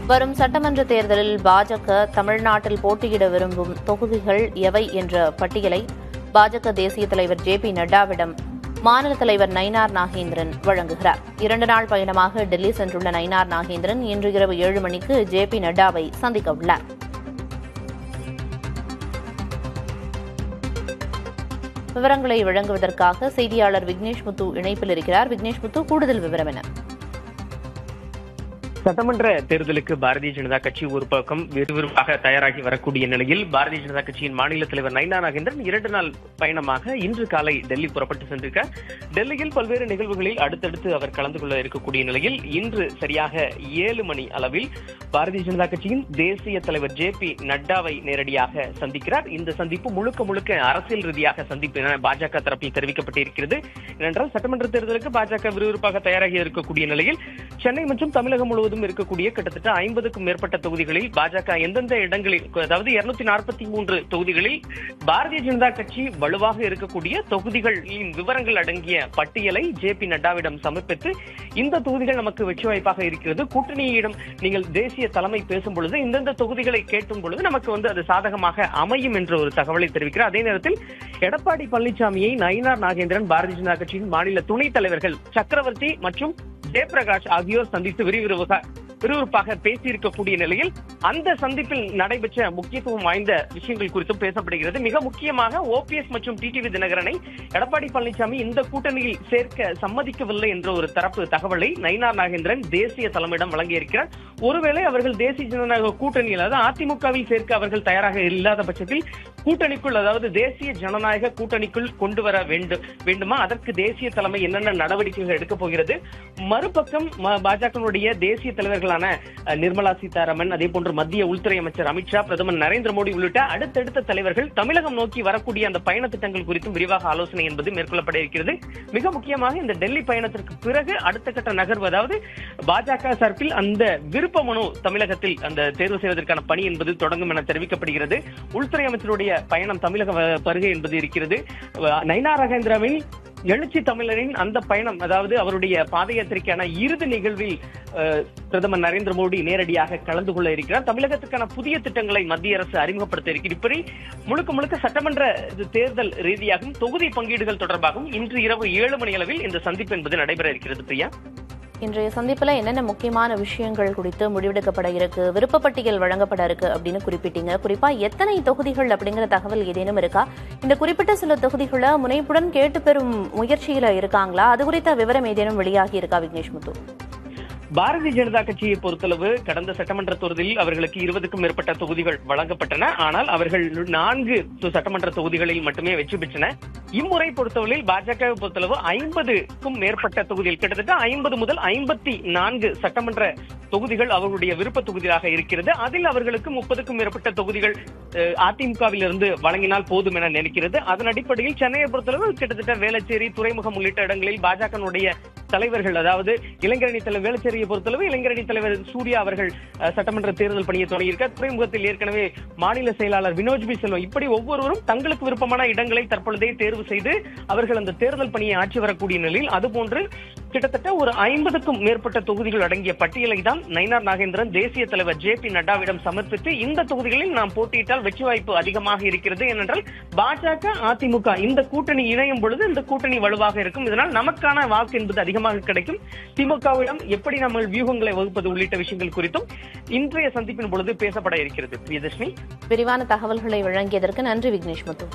வரும் சட்டமன்ற தேர்தலில் பாஜக தமிழ்நாட்டில் போட்டியிட விரும்பும் தொகுதிகள் எவை என்ற பட்டியலை பாஜக தேசிய தலைவர் ஜே பி நட்டாவிடம் மாநில தலைவர் நயினார் நாகேந்திரன் வழங்குகிறார். 2 நாள் பயணமாக டெல்லி சென்றுள்ள நயினார் நாகேந்திரன் இன்று இரவு 7 மணிக்கு ஜே பி நட்டாவை சந்திக்க உள்ளார். விவரங்களை வழங்குவதற்காக செய்தியாளர் விக்னேஷ் முத்து இணைப்பில் இருக்கிறார். விக்னேஷ் முத்து, கூடுதல் விவரம் என்ன? சட்டமன்ற தேர்தலுக்கு பாரதிய ஜனதா கட்சி ஒரு பக்கம் விறுவிறுப்பாக தயாராகி வரக்கூடிய நிலையில் பாரதிய ஜனதா கட்சியின் மாநில தலைவர் நயினார் நாகேந்திரன் 2 நாள் பயணமாக இன்று காலை டெல்லி புறப்பட்டு சென்றிருக்கார். டெல்லியில் பல்வேறு நிகழ்வுகளில் அடுத்தடுத்து அவர் கலந்து கொள்ள இருக்கக்கூடிய நிலையில் இன்று சரியாக 7 மணி அளவில் பாரதிய ஜனதா கட்சியின் தேசிய தலைவர் ஜே பி நட்டாவை நேரடியாக சந்திக்கிறார். இந்த சந்திப்பு முழுக்க அரசியல் ரீதியாக சந்திப்பு என பாஜக தரப்பில் தெரிவிக்கப்பட்டிருக்கிறது. ஏனென்றால் சட்டமன்ற தேர்தலுக்கு பாஜக விறுவிறுப்பாக தயாராகி இருக்கக்கூடிய நிலையில் சென்னை மற்றும் தமிழகம் முழுவதும் இருக்கக்கூடிய கிட்டத்தட்ட 50க்கும் மேற்பட்ட தொகுதிகளில் பாஜக எந்தெந்த இடங்களில், அதாவது 243 தொகுதிகளில் பாரதிய ஜனதா கட்சி வலுவாக இருக்கக்கூடிய தொகுதிகளின் விவரங்கள் அடங்கிய பட்டியலை ஜே பி நட்டாவிடம் சமர்ப்பித்து இந்த தொகுதிகள் நமக்கு வெற்றி வாய்ப்பாக இருக்கிறது, கூட்டணியிடம் நீங்கள் தேசிய தலைமை பேசும் பொழுது இந்தந்த தொகுதிகளை கேட்டும் பொழுது நமக்கு அது சாதகமாக அமையும் என்ற ஒரு தகவலை தெரிவிக்கிறார். அதே நேரத்தில் எடப்பாடி பழனிசாமியை நயினார் நாகேந்திரன் பாரதிய ஜனதா கட்சியின் மாநில துணைத் தலைவர்கள் சக்கரவர்த்தி மற்றும் ஜெயபிரகாஷ் ஆகியோர் சந்தித்து விறுவிறுப்பாக பேசியிருக்கக்கூடிய நிலையில் அந்த சந்திப்பில் நடைபெற்ற முக்கியத்துவம் வாய்ந்த விஷயங்கள் குறித்தும் பேசப்படுகிறது. மிக முக்கியமாக ஓபிஎஸ் மற்றும் டிடிவி தினகரனை எடப்பாடி பழனிசாமி இந்த கூட்டணியில் சேர்க்க சம்மதிக்கவில்லை என்ற ஒரு தரப்பு தகவலை நயினார் நாகேந்திரன் தேசிய தலைமையிடம் வழங்கியிருக்கிறார். ஒருவேளை அவர்கள் தேசிய ஜனநாயக கூட்டணியில், அதாவது அதிமுகவில் சேர்க்க அவர்கள் தயாராக இல்லாத பட்சத்தில் கூட்டணிக்குள், அதாவது தேசிய ஜனநாயக கூட்டணிக்குள் கொண்டு வர வேண்டுமா, அதற்கு தேசிய தலைமை என்னென்ன நடவடிக்கைகள் எடுக்கப் போகிறது, மறுபக்கம் பாஜகவுடைய தேசிய தலைவர்களான நிர்மலா சீதாராமன், அதே போன்று மத்திய உள்துறை அமைச்சர் அமித்ஷா, பிரதமர் நரேந்திர மோடி உள்ளிட்ட அடுத்தடுத்த தலைவர்கள் தமிழகம் நோக்கி வரக்கூடிய அந்த பயண திட்டங்கள் குறித்தும் விரிவாக ஆலோசனை என்பது மேற்கொள்ளப்பட இருக்கிறது. மிக முக்கியமாக இந்த டெல்லி பயணத்திற்கு பிறகு அடுத்த கட்ட நகர்வு, அதாவது பாஜக சார்பில் அந்த விருப்ப மனு தமிழகத்தில் அந்த தேர்வு செய்வதற்கான பணி என்பது தொடங்கும் என தெரிவிக்கப்படுகிறது. உள்துறை அமைச்சருடைய பயணம் தமிழக வருகை என்பது இருக்கிறது. நயினார் நாகேந்திரனின் எழுச்சி தமிழரின் அந்த பயணம், அதாவது அவருடைய பாத யாத்திரைக்கான இறுதி நிகழ்வில் பிரதமர் நரேந்திர மோடி நேரடியாக கலந்து கொள்ள இருக்கிறார். தமிழகத்துக்கான புதிய திட்டங்களை மத்திய அரசு அறிமுகப்படுத்த இருக்கிறது. இப்படி முழுக்க சட்டமன்ற தேர்தல் ரீதியாகவும் தொகுதி பங்கீடுகள் தொடர்பாகவும் இன்று இரவு 7 மணி அளவில் இந்த சந்திப்பு என்பது நடைபெற இருக்கிறது. பிரியா, இன்றைய சந்திப்பில் என்னென்ன முக்கியமான விஷயங்கள் குறித்து முடிவெடுக்கப்பட இருக்கு, விருப்பப்பட்டியல் வழங்கப்பட இருக்கு அப்படின்னு குறிப்பிட்டீங்க. குறிப்பா எத்தனை தொகுதிகள் அப்படிங்கிற தகவல் ஏதேனும் இருக்கா? இந்த குறிப்பிட்ட சில தொகுதிகளை முனைப்புடன் கேட்டு பெறும் முயற்சியில இருக்காங்களா? அது குறித்த விவரம் ஏதேனும் வெளியாகி இருக்கா விக்னேஷ் முத்து? பாரதிய ஜனதா கட்சியை பொறுத்தளவு கடந்த சட்டமன்ற தேர்தலில் அவர்களுக்கு 20க்கும் மேற்பட்ட தொகுதிகள் வழங்கப்பட்டன. ஆனால் அவர்கள் 4 சட்டமன்ற தொகுதிகளில் மட்டுமே வெற்றி பெற்றன. இம்முறை பொறுத்தவரையில் பாஜகவை பொறுத்தளவு 50க்கும் மேற்பட்ட தொகுதிகள், கிட்டத்தட்ட 50 முதல் 54 சட்டமன்ற தொகுதிகள் அவர்களுடைய விருப்ப தொகுதியாக இருக்கிறது. அதில் அவர்களுக்கு 30க்கும் மேற்பட்ட தொகுதிகள் அதிமுகவில் இருந்து வழங்கினால் போதும் என நினைக்கிறது. அதன் அடிப்படையில் சென்னையை பொறுத்தளவு கிட்டத்தட்ட வேளச்சேரி, துறைமுகம் உள்ளிட்ட இடங்களில் பாஜகனுடைய தலைவர்கள், அதாவது இளைஞரணி தலைவர் வேளச்சேரியை பொறுத்தளவு இளைஞரணி தலைவர் சூர்யா அவர்கள் சட்டமன்ற தேர்தல் பணியை தொடங்கியிருக்கார். துறைமுகத்தில் ஏற்கனவே மாநில செயலாளர் வினோஜ் பி செல்வம், இப்படி ஒவ்வொருவரும் தங்களுக்கு விருப்பமான இடங்களை தற்பொழுதே தேர்வு செய்து அவர்கள் அந்த தேர்தல் பணியை ஆற்றி வரக்கூடிய நிலையில் அதுபோன்று கிட்டத்தட்ட ஒரு 50க்கும் மேற்பட்ட தொகுதிகள் அடங்கிய பட்டியலை தான் நயினார் நாகேந்திரன் தேசிய தலைவர் ஜே பி நட்டாவிடம் சமர்ப்பித்து இந்த தொகுதிகளில் நாம் போட்டியிட்டால் வெற்றி வாய்ப்பு அதிகமாக இருக்கிறது. ஏனென்றால் பாஜக அதிமுக இந்த கூட்டணி இணையும் பொழுது இந்த கூட்டணி வலுவாக இருக்கும், இதனால் நமக்கான வாக்கு என்பது அதிகமாக கிடைக்கும், திமுகவிடம் எப்படி நம்ம வியூகங்களை வகுப்பது உள்ளிட்ட விஷயங்கள் குறித்தும் இன்றைய சந்திப்பின் பொழுது பேசப்பட இருக்கிறது. பிரியதர்ஷினி, விரிவான தகவல்களை வழங்கியதற்கு நன்றி விக்னேஷ் முத்து.